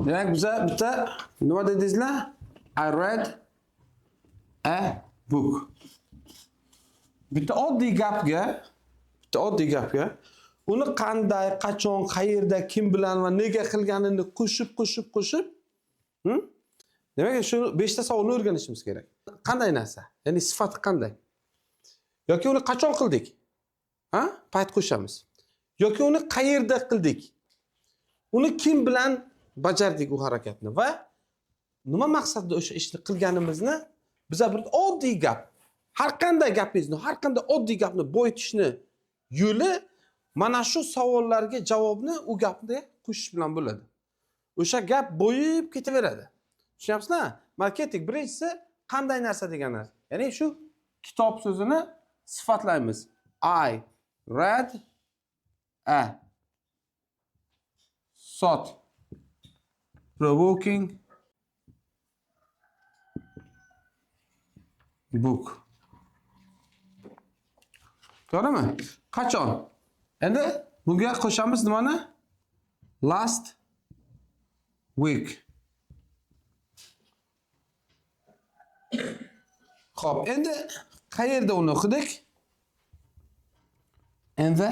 Demak, biza bitta nima dedingizlar? I read a book. Bitta oddiy gapga uni qanday, qachon, qayerda, kim bilan va nega qilganini qo'shib, demak, shu 5 ta savolni o'rganishimiz kerak. Qanday narsa? Ya'ni sifati qanday? Yoki uni qachon qildik? Payt qo'shamiz. Yoki uni qayerda qildik? Uni kim bilan bajardik u harakatni va nima maqsadda o'sha ishni qilganimizni biza bir oddiy gap, har qanday gapingizni, har qanday oddiy gapni boyitishni yo'li mana shu savollarga javobni u gapni qo'shish bilan bo'ladi. O'sha gap bo'yib ketaveradi. Tushunyapsizlar? Marketing birinchisi qanday narsa deganlar. Ya'ni shu kitob so'zini sifatlaymiz. I read a thought provoking book. To'g'rimi? Qachon? Endi bunga qo'shamiz nimani? Last week. Xo'p, endi qayerda uni o'qidik? In the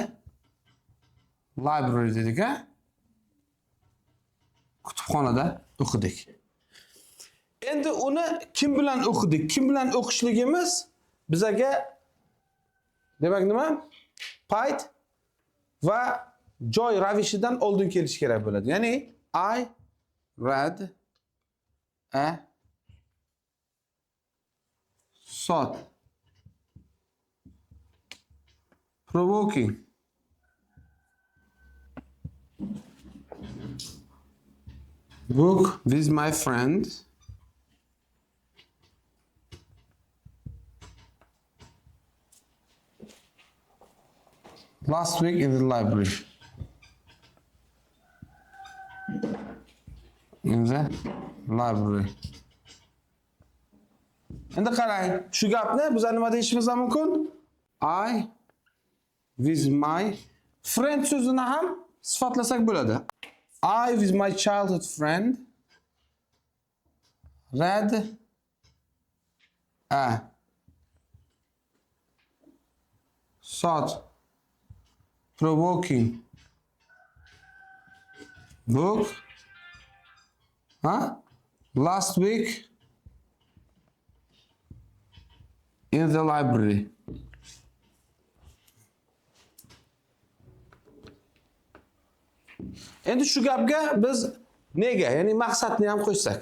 library dedik, kutubxonada o'qidik. Endi uni kim bilan o'qidik? Kim bilan o'qishligimiz bizaga demak nima? Payt va joy ravishidan oldin kelish kerak bo'ladi. Ya'ni I read a thought provoking book with my friend last week in the library. Endi qarang, shu gapni biz nima deyishimiz mumkin? I with my friend so'zini ham sifatlasak bo'ladi. I with my childhood friend read a thought provoking book last week in the library. Endi shu gapga biz nega, ya'ni maqsadni ham qo'ysak.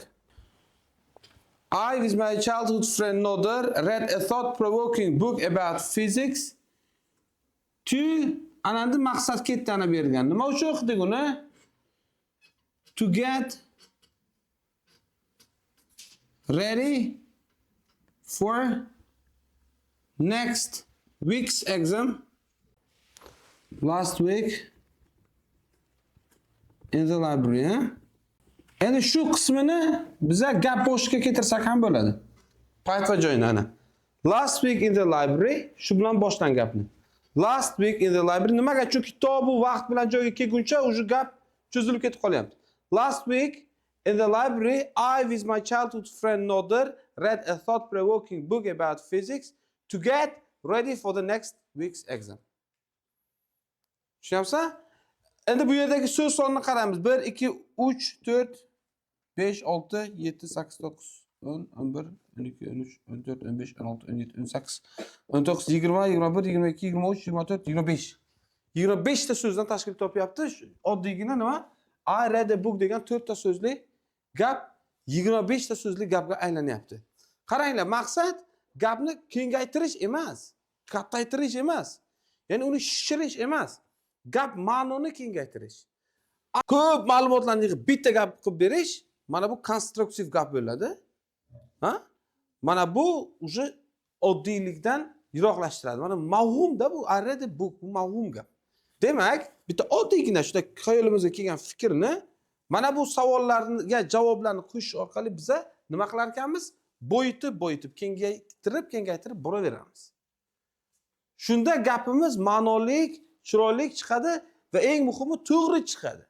I with my childhood friend Nodir read a thought-provoking book about physics. Anandi maqsad ketdi ana bergan. Nima uchun o'qidik uni? To get ready for next week's exam. Last week in the library. Endi shu qismini biza gap boshiga keltirsak ham bo'ladi. Payt va joyni ana. Last week in the library shu bilan boshlan gapni. Last week in the library nimaga? Chunki kitobu vaqt bilan joyga kelguncha o'sha gap cho'zilib ketib qolyapti. Last week in the library I with my childhood friend Nodir read a thought-provoking book about physics to get ready for the next week's exam. Tushunyapsizlar? Endi bu yerdagi so'z sonini qaraymiz. 1 2 3 4 5 6 7 8 9 10 11 12 13 14 15 16 17 18 19 20 21 22 23 24 25. 25 ta so'zdan tashkil topyapti. Oddiygina nima? I read a book degan 4 ta so'zli gap 25 ta so'zli gapga aylanyapti. Qaranglar, maqsad gapni kengaytirish emas, kattaytirish emas. Ya'ni uni shishirish emas. Gap ma'noni kengaytirish. Ko'p ma'lumotlarni yig'ib bitta gap qilib berish, mana bu konstruktiv gap bo'ladi. Mana bu o'sha oddiylikdan yiroqlashtiradi. Mana mavhumda bu arada bu mavhum gap. Demak, bitta oddiygina shunda xayolimizga kelgan fikrni mana bu savollarga javoblarni qo'shish orqali biza nima qilar ekanmiz? Boyitib, kengaytirib boraveramiz. Shunda gapimiz ma'nolik, chiroyli chiqadi va eng muhimi to'g'ri chiqadi.